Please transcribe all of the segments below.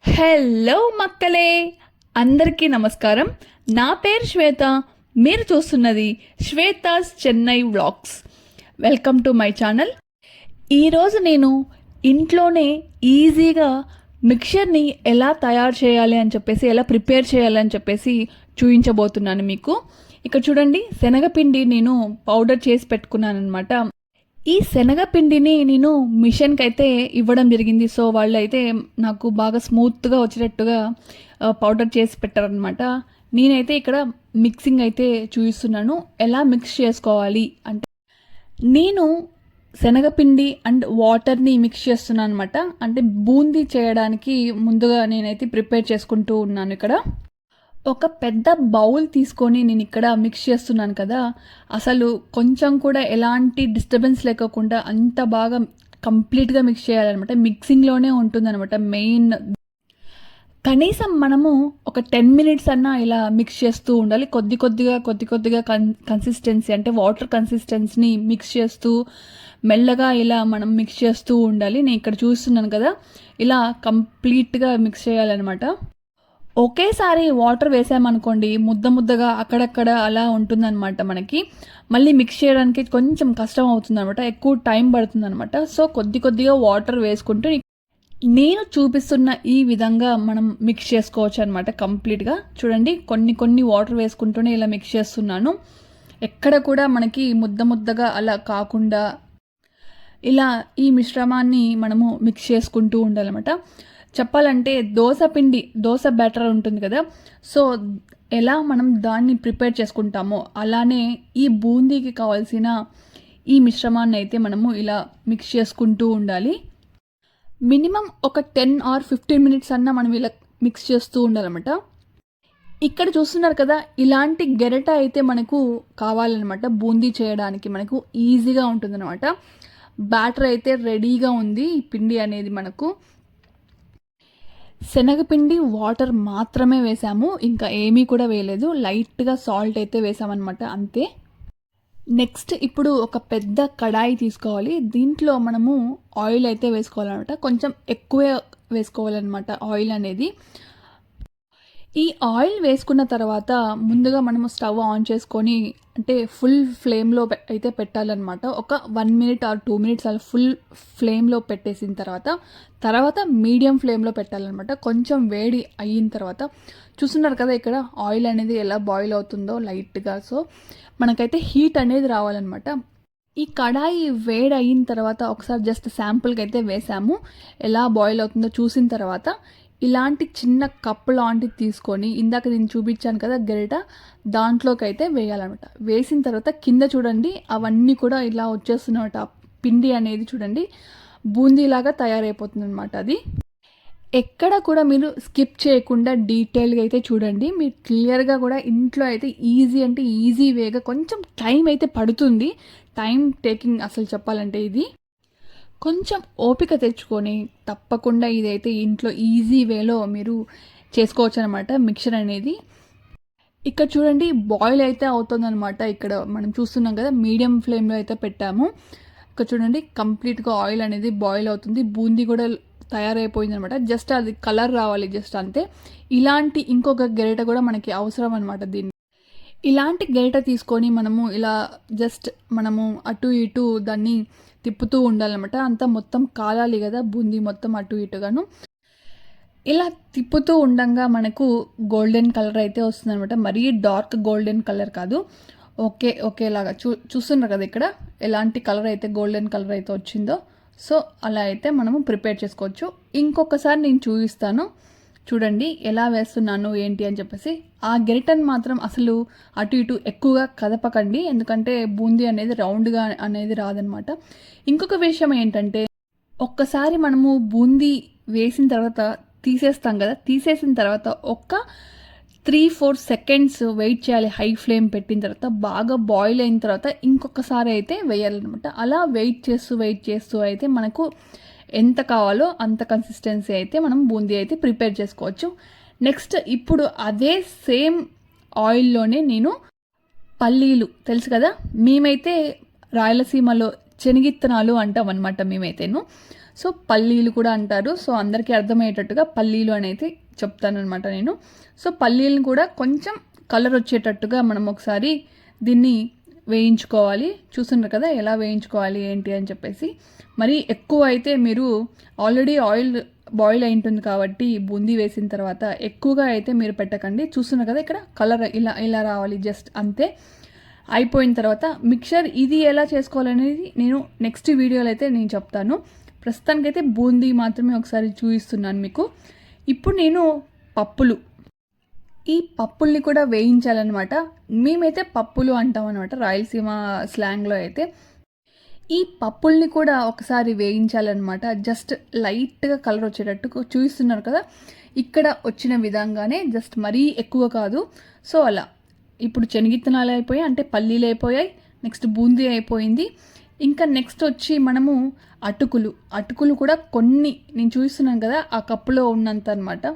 Hello మక్కలే, అందరికీ నమస్కారం. నా పేరు శ్వేత. మీరు చూస్తున్నది Shweta's Chennai vlogs. Welcome to my channel. ఈరోజు నేను ఇంట్లోనే ఈజీగా మిక్చర్ని ఎలా తయారు చేయాలి అని చెప్పేసి, ఎలా ప్రిపేర్ చేయాలి అని చెప్పేసి చూపించబోతున్నాను మీకు. ఇక్కడ చూడండి, శనగపిండి నేను పౌడర్ చేసి పెట్టుకున్నాను అనమాట. ఈ శనగపిండిని నేను మిషన్కి అయితే ఇవ్వడం జరిగింది. సో వాళ్ళు అయితే నాకు బాగా స్మూత్గా వచ్చేటట్టుగా పౌడర్ చేసి పెట్టారనమాట. నేనైతే ఇక్కడ మిక్సింగ్ అయితే చూపిస్తున్నాను, ఎలా మిక్స్ చేసుకోవాలి అంటే. నేను శనగపిండి అండ్ వాటర్ని మిక్స్ చేస్తున్నాను అనమాట. అంటే బూందీ చేయడానికి ముందుగా నేనైతే ప్రిపేర్ చేసుకుంటూ ఉన్నాను. ఇక్కడ ఒక పెద్ద బౌల్ తీసుకొని నేను ఇక్కడ మిక్స్ చేస్తున్నాను కదా, అసలు కొంచెం కూడా ఎలాంటి డిస్టర్బెన్స్ లేకోకుండా అంత బాగా కంప్లీట్గా మిక్స్ చేయాలన్నమాట. మిక్సింగ్లోనే ఉంటుందన్నమాట మెయిన్. కనీసం మనము ఒక 10 minutes అన్నా ఇలా మిక్స్ చేస్తూ ఉండాలి. కొద్ది కొద్దిగా కన్సిస్టెన్సీ అంటే వాటర్ కన్సిస్టెన్సీని మిక్స్ చేస్తూ మెల్లగా ఇలా మనం మిక్స్ చేస్తూ ఉండాలి. నేను ఇక్కడ చూస్తున్నాను కదా, ఇలా కంప్లీట్గా మిక్స్ చేయాలన్నమాట. ఒకేసారి వాటర్ వేసామనుకోండి, ముద్దగా అక్కడక్కడ అలా ఉంటుందన్నమాట. మనకి మళ్ళీ మిక్స్ చేయడానికి కొంచెం కష్టం అవుతుందన్నమాట, ఎక్కువ టైం పడుతుందన్నమాట. సో కొద్దిగా వాటర్ వేసుకుంటూ నేను చూపిస్తున్న ఈ విధంగా మనం మిక్స్ చేసుకోవచ్చు అనమాట. కంప్లీట్గా చూడండి, కొన్ని వాటర్ వేసుకుంటూనే ఇలా మిక్స్ చేస్తున్నాను. ఎక్కడ కూడా మనకి ముద్దగా అలా కాకుండా ఇలా ఈ మిశ్రమాన్ని మనము మిక్స్ చేసుకుంటూ ఉండాలన్నమాట. చెప్పాలంటే దోశ బ్యాటర్ ఉంటుంది కదా, సో ఎలా మనం దాన్ని ప్రిపేర్ చేసుకుంటామో అలానే ఈ బూందీకి కావాల్సిన ఈ మిశ్రమాన్ని అయితే మనము ఇలా మిక్స్ చేసుకుంటూ ఉండాలి. మినిమం ఒక 10 or 15 minutes అన్నా మనం ఇలా మిక్స్ చేస్తూ ఉండాలన్నమాట. ఇక్కడ చూస్తున్నారు కదా, ఇలాంటి గెరట అయితే మనకు కావాలన్నమాట. బూందీ చేయడానికి మనకు ఈజీగా ఉంటుందన్నమాట. బ్యాటర్ అయితే రెడీగా ఉంది. ఈ పిండి అనేది మనకు శనగపిండి వాటర్ మాత్రమే వేసాము, ఇంకా ఏమీ కూడా వేయలేదు. లైట్గా సాల్ట్ అయితే వేసామన్నమాట, అంతే. నెక్స్ట్ ఇప్పుడు ఒక పెద్ద కడాయి తీసుకోవాలి. దీంట్లో మనము ఆయిల్ అయితే వేసుకోవాలన్నమాట. కొంచెం ఎక్కువే వేసుకోవాలన్నమాట ఆయిల్ అనేది. ఈ ఆయిల్ వేసుకున్న తర్వాత ముందుగా మనము స్టవ్ ఆన్ చేసుకొని, అంటే ఫుల్ ఫ్లేమ్లో అయితే పెట్టాలన్నమాట. ఒక 1 minute or 2 minutes అలా ఫుల్ ఫ్లేమ్లో పెట్టేసిన తర్వాత మీడియం ఫ్లేమ్లో పెట్టాలన్నమాట. కొంచెం వేడి అయిన తర్వాత చూస్తున్నారు కదా, ఇక్కడ ఆయిల్ అనేది ఎలా బాయిల్ అవుతుందో లైట్గా. సో మనకైతే హీట్ అనేది రావాలన్నమాట. ఈ కడాయి వేడి అయిన తర్వాత ఒకసారి జస్ట్ శాంపుల్కి అయితే వేసాము. ఎలా బాయిల్ అవుతుందో చూసిన తర్వాత ఇలాంటి చిన్న కప్పు లాంటిది తీసుకొని, ఇందాక నేను చూపించాను కదా గరిట, దాంట్లోకి అయితే వేయాలన్నమాట. వేసిన తర్వాత కింద చూడండి, అవన్నీ కూడా ఇలా వచ్చేస్తున్నమాట. పిండి అనేది చూడండి బూందీలాగా తయారైపోతుంది అనమాట. అది ఎక్కడ కూడా మీరు స్కిప్ చేయకుండా డీటెయిల్గా అయితే చూడండి. మీరు క్లియర్గా కూడా ఇంట్లో అయితే ఈజీ వేగా, కొంచెం టైం అయితే పడుతుంది. టైం టేకింగ్ అసలు చెప్పాలంటే ఇది. కొంచెం ఓపిక తెచ్చుకొని తప్పకుండా ఇదైతే ఇంట్లో ఈజీ వేలో మీరు చేసుకోవచ్చు అనమాట. మిక్చర్ అనేది ఇక్కడ చూడండి బాయిల్ అయితే అవుతుందన్నమాట. ఇక్కడ మనం చూస్తున్నాం కదా, మీడియం ఫ్లేమ్లో అయితే పెట్టాము. ఇక్కడ చూడండి కంప్లీట్గా ఆయిల్ అనేది బాయిల్ అవుతుంది. బూందీ కూడా తయారైపోయింది అనమాట. జస్ట్ అది కలర్ రావాలి, జస్ట్ అంతే. ఇలాంటి ఇంకొక గరిట కూడా మనకి అవసరం అనమాట. దీన్ని ఇలాంటి గరిట తీసుకొని మనము ఇలా జస్ట్ మనము అటు ఇటు దాన్ని తిప్పుతూ ఉండాలన్నమాట. అంతా మొత్తం కాలాలి కదా బూందీ మొత్తం అటు ఇటుగాను. ఇలా తిప్పుతూ ఉండంగా మనకు గోల్డెన్ కలర్ అయితే వస్తుందన్నమాట. మరీ డార్క్ గోల్డెన్ కలర్ కాదు, ఒకేలాగా చూస్తున్నారు కదా ఇక్కడ ఎలాంటి కలర్ అయితే గోల్డెన్ కలర్ అయితే వచ్చిందో. సో అలా అయితే మనము ప్రిపేర్ చేసుకోవచ్చు. ఇంకొకసారి నేను చూపిస్తాను చూడండి ఎలా వేస్తున్నాను ఏంటి అని చెప్పేసి. ఆ గెరిటన్ మాత్రం అసలు అటు ఇటు ఎక్కువగా కదపకండి, ఎందుకంటే బూందీ అనేది రౌండ్గా అనేది రాదనమాట. ఇంకొక విషయం ఏంటంటే, ఒక్కసారి మనము బూందీ వేసిన తర్వాత తీసేస్తాం కదా, తీసేసిన తర్వాత ఒక్క 3-4 seconds వెయిట్ చేయాలి. హై ఫ్లేమ్ పెట్టిన తర్వాత బాగా బాయిల్ అయిన తర్వాత ఇంకొకసారి అయితే వేయాలన్నమాట. అలా వెయిట్ చేస్తూ అయితే మనకు ఎంత కావాలో అంత కన్సిస్టెన్సీ అయితే మనం బూందీ అయితే ప్రిపేర్ చేసుకోవచ్చు. నెక్స్ట్ ఇప్పుడు అదే సేమ్ ఆయిల్లోనే నేను పల్లీలు, తెలుసు కదా మేమైతే రాయలసీమలో శనగిత్తనాలు అంటాం అనమాట మేమైతేను. సో పల్లీలు కూడా అంటారు. సో అందరికీ అర్థమయ్యేటట్టుగా పల్లీలు అనేది చెప్తానమాట నేను. సో పల్లీలను కూడా కొంచెం కలర్ వచ్చేటట్టుగా మనం ఒకసారి దీన్ని వేయించుకోవాలి. చూస్తున్నారు కదా ఎలా వేయించుకోవాలి ఏంటి అని చెప్పేసి. మరి ఎక్కువ అయితే మీరు ఆల్రెడీ ఆయిల్ బాయిల్ అయి ఉంటుంది కాబట్టి బూందీ వేసిన తర్వాత ఎక్కువగా అయితే మీరు పెట్టకండి. చూస్తున్నారు కదా ఇక్కడ కలర్ ఇలా ఇలా రావాలి, జస్ట్ అంతే. అయిపోయిన తర్వాత మిక్చర్ ఇది ఎలా చేసుకోవాలనేది నేను నెక్స్ట్ వీడియోలో అయితే నేను చెప్తాను. ప్రస్తుతానికైతే బూందీ మాత్రమే ఒకసారి చూపిస్తున్నాను మీకు. ఇప్పుడు నేను ఈ పప్పుల్ని కూడా వేయించాలన్నమాట. మేమైతే పప్పులు అంటాం అనమాట రాయలసీమ స్లాంగ్లో అయితే. ఈ పప్పుల్ని కూడా ఒకసారి వేయించాలన్నమాట. జస్ట్ లైట్గా కలర్ వచ్చేటట్టు చూపిస్తున్నారు కదా, ఇక్కడ వచ్చిన విధంగానే, జస్ట్ మరీ ఎక్కువ కాదు. సో అలా ఇప్పుడు శనగిత్తనాలు అయిపోయాయి, అంటే పల్లీలు అయిపోయాయి, నెక్స్ట్ బూందీ అయిపోయింది. ఇంకా నెక్స్ట్ వచ్చి మనము అటుకులు కూడా కొన్ని నేను చూపిస్తున్నాను కదా ఆ కప్పులో ఉన్నంత అనమాట.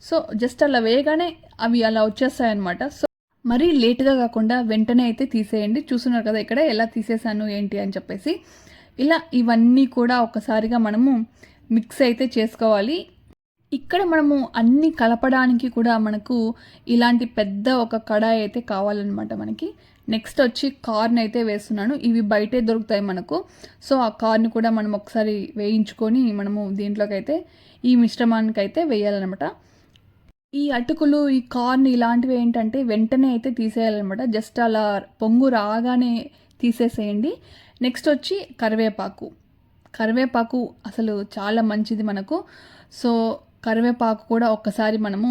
సో జస్ట్ అలా వేయగానే అవి అలా వచ్చేస్తాయి అనమాట. సో మరీ లేట్గా కాకుండా వెంటనే అయితే తీసేయండి. చూస్తున్నారు కదా ఇక్కడ ఎలా తీసేసాను ఏంటి అని చెప్పేసి. ఇలా ఇవన్నీ కూడా ఒకసారిగా మనము మిక్స్ అయితే చేసుకోవాలి. ఇక్కడ మనము అన్నీ కలపడానికి కూడా మనకు ఇలాంటి పెద్ద ఒక కడాయి అయితే కావాలన్నమాట మనకి. నెక్స్ట్ వచ్చి కార్న్ అయితే వేస్తున్నాను. ఇవి బయటే దొరుకుతాయి మనకు. సో ఆ కార్న్ కూడా మనం ఒకసారి వేయించుకొని మనము దీంట్లోకి అయితే ఈ మిశ్రమానికి అయితే వేయాలన్నమాట. ఈ అటుకులు, ఈ కార్న్ ఇలాంటివి ఏంటంటే వెంటనే అయితే తీసేయాలన్నమాట. జస్ట్ అలా పొంగు రాగానే తీసేసేయండి. నెక్స్ట్ వచ్చి కరివేపాకు అసలు చాలా మంచిది మనకు. సో కరివేపాకు కూడా ఒక్కసారి మనము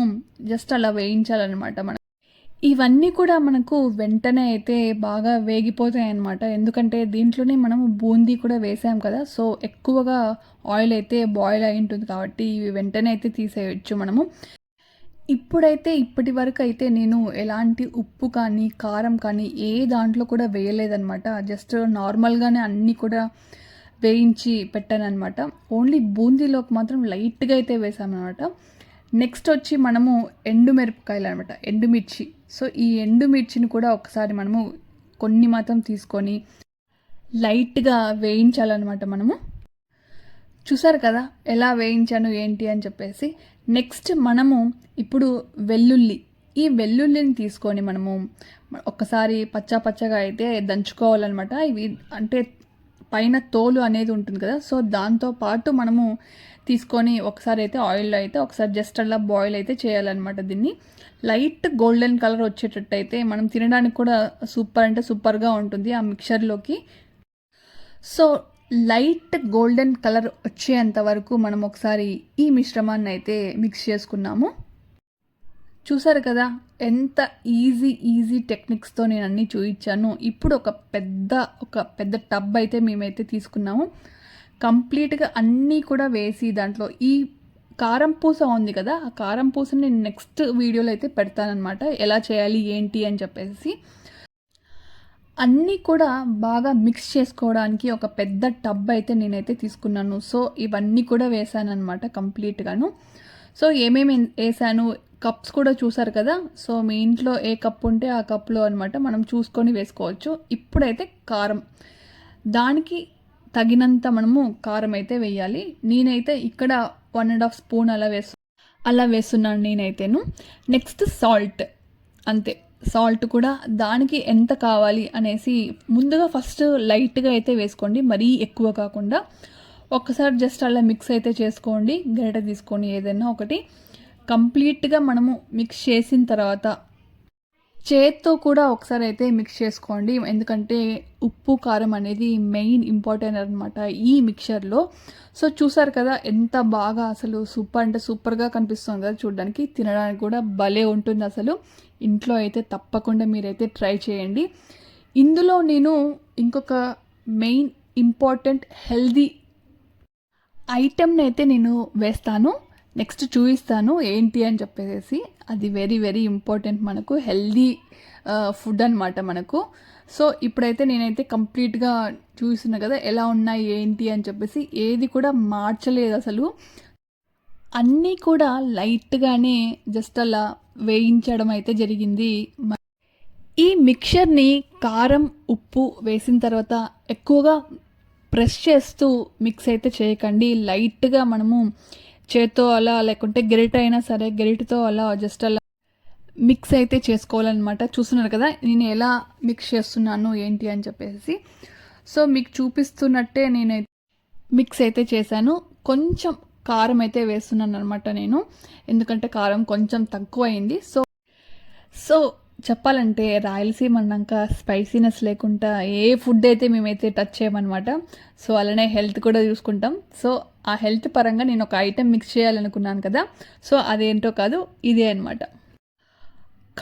జస్ట్ అలా వేయించాలన్నమాట. ఇవన్నీ కూడా మనకు వెంటనే అయితే బాగా వేగిపోతాయి అన్నమాట. ఎందుకంటే దీంట్లోనే మనము బూందీ కూడా వేసాం కదా. సో ఎక్కువగా ఆయిల్ అయితే బాయిల్ అయి ఉంటుంది కాబట్టి ఇవి వెంటనే అయితే తీసేయచ్చు మనము. ఇప్పటి వరకు అయితే నేను ఎలాంటి ఉప్పు కానీ కారం కానీ ఏ దాంట్లో కూడా వేయలేదన్నమాట. జస్ట్ నార్మల్గానే అన్నీ కూడా వేయించి పెట్టాను అనమాట. ఓన్లీ బూందీలోకి మాత్రం లైట్గా అయితే వేసామన్నమాట. నెక్స్ట్ వచ్చి మనము ఎండుమిరపకాయలు అనమాట, ఎండుమిర్చి. సో ఈ ఎండుమిర్చిని కూడా ఒకసారి మనము కొన్ని మాత్రం తీసుకొని లైట్గా వేయించాలన్నమాట మనము. చూసారు కదా ఎలా వేయించాను ఏంటి అని చెప్పేసి. నెక్స్ట్ మనము ఇప్పుడు ఈ వెల్లుల్లిని తీసుకొని మనము ఒక్కసారి పచ్చగా అయితే దంచుకోవాలన్నమాట. ఇవి అంటే పైన తోలు అనేది ఉంటుంది కదా. సో దాంతో పాటు మనము తీసుకొని ఒకసారి అయితే ఆయిల్లో అయితే ఒకసారి జస్ట్ అలా బాయిల్ అయితే చేయాలన్నమాట. దీన్ని లైట్ గోల్డెన్ కలర్ వచ్చేటట్టు అయితే మనం తినడానికి కూడా సూపర్గా ఉంటుంది ఆ మిక్చర్లోకి. సో లైట్ గోల్డెన్ కలర్ వచ్చేంత వరకు మనం ఒకసారి ఈ మిశ్రమాన్ని అయితే మిక్స్ చేసుకున్నాము. చూసారు కదా ఎంత ఈజీ టెక్నిక్స్తో నేను అన్నీ చూపించాను. ఇప్పుడు ఒక పెద్ద టబ్ అయితే మేమైతే తీసుకున్నాము. కంప్లీట్గా అన్నీ కూడా వేసి దాంట్లో ఈ కారం పూస ఉంది కదా, ఆ కారం పూసని నేను నెక్స్ట్ వీడియోలో అయితే పెడతానమాట, ఎలా చేయాలి ఏంటి అని చెప్పేసి. అన్నీ కూడా బాగా మిక్స్ చేసుకోవడానికి ఒక పెద్ద టబ్ అయితే నేనైతే తీసుకున్నాను. సో ఇవన్నీ కూడా వేసాను అనమాట కంప్లీట్గాను. సో ఏమేమి వేసాను, కప్స్ కూడా చూసారు కదా. సో మీ ఇంట్లో ఏ కప్ ఉంటే ఆ కప్లో అనమాట మనం చూసుకొని వేసుకోవచ్చు. ఇప్పుడైతే కారం, దానికి తగినంత మనము కారం అయితే వేయాలి. నేనైతే ఇక్కడ 1.5 స్పూన్ అలా వేస్తున్నాను నేనైతేను. నెక్స్ట్ సాల్ట్, అంతే. సాల్ట్ కూడా దానికి ఎంత కావాలి అనేసి ముందుగా ఫస్ట్ లైట్గా అయితే వేసుకోండి, మరీ ఎక్కువ కాకుండా. ఒక్కసారి జస్ట్ అలా మిక్స్ అయితే చేసుకోండి, గరిటె తీసుకొని ఏదైనా ఒకటి. కంప్లీట్గా మనము మిక్స్ చేసిన తర్వాత చేత్తో కూడా ఒకసారి అయితే మిక్స్ చేసుకోండి. ఎందుకంటే ఉప్పు కారం అనేది మెయిన్ ఇంపార్టెంట్ అనమాట ఈ మిక్చర్లో. సో చూసారు కదా ఎంత బాగా అసలు సూపర్గా కనిపిస్తుంది కదా చూడడానికి. తినడానికి కూడా భలే ఉంటుంది అసలు. ఇంట్లో అయితే తప్పకుండా మీరైతే ట్రై చేయండి. ఇందులో నేను ఇంకొక మెయిన్ ఇంపార్టెంట్ హెల్దీ ఐటెంని అయితే నేను వేస్తాను, నెక్స్ట్ చూపిస్తాను ఏంటి అని చెప్పేసి. అది వెరీ ఇంపార్టెంట్ మనకు, హెల్దీ ఫుడ్ అనమాట మనకు. సో ఇప్పుడైతే నేనైతే కంప్లీట్గా చూస్తున్నా కదా ఎలా ఉన్నాయి ఏంటి అని చెప్పేసి. ఏది కూడా మార్చలేదు అసలు, అన్నీ కూడా లైట్గానే జస్ట్ అలా వేయించడం అయితే జరిగింది. ఈ మిక్చర్ని కారం ఉప్పు వేసిన తర్వాత ఎక్కువగా ప్రెస్ చేస్తూ మిక్స్ అయితే చేయకండి. లైట్గా మనము చేత్తో అలా, లేకుంటే గెరిట అయినా సరే గెరిటతో అలా జస్ట్ అలా మిక్స్ అయితే చేసుకోవాలన్నమాట. చూస్తున్నారు కదా నేను ఎలా మిక్స్ చేస్తున్నాను ఏంటి అని చెప్పేసి. సో మీకు చూపిస్తున్నట్టే నేనైతే మిక్స్ అయితే చేశాను. కొంచెం కారం అయితే వేస్తున్నాను అనమాట నేను, ఎందుకంటే కారం కొంచెం తక్కువ అయింది. సో చెప్పాలంటే రాయలసీమ అన్నాక స్పైసీనెస్ లేకుండా ఏ ఫుడ్ అయితే మేమైతే టచ్ చేయమన్నమాట. సో అలానే హెల్త్ కూడా చూసుకుంటాం. సో ఆ హెల్త్ పరంగా నేను ఒక ఐటెం మిక్స్ చేయాలనుకున్నాను కదా, సో అదేంటో కాదు ఇదే అనమాట.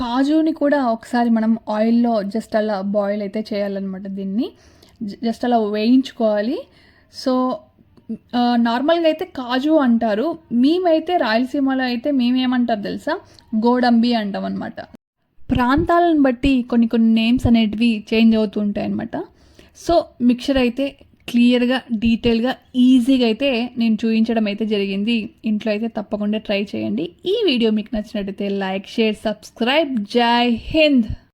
కాజుని కూడా ఒకసారి మనం ఆయిల్లో జస్ట్ అలా బాయిల్ అయితే చేయాలన్నమాట. దీన్ని జస్ట్ అలా వేయించుకోవాలి. సో నార్మల్గా అయితే కాజు అంటారు, మేమైతే రాయలసీమలో అయితే మేమేమంటారు తెలుసా, గోడంబి అంటాం అనమాట. ప్రాంతాలను బట్టి కొన్ని నేమ్స్ అనేటివి చేంజ్ అవుతూ ఉంటాయి అన్నమాట. సో మిక్చర్ అయితే క్లియర్గా డీటెయిల్గా ఈజీగా అయితే నేను చూపించడం అయితే జరిగింది. ఇంట్లో అయితే తప్పకుండా ట్రై చేయండి. ఈ వీడియో మీకు నచ్చినట్టయితే లైక్, షేర్, సబ్స్క్రైబ్. జై హింద్.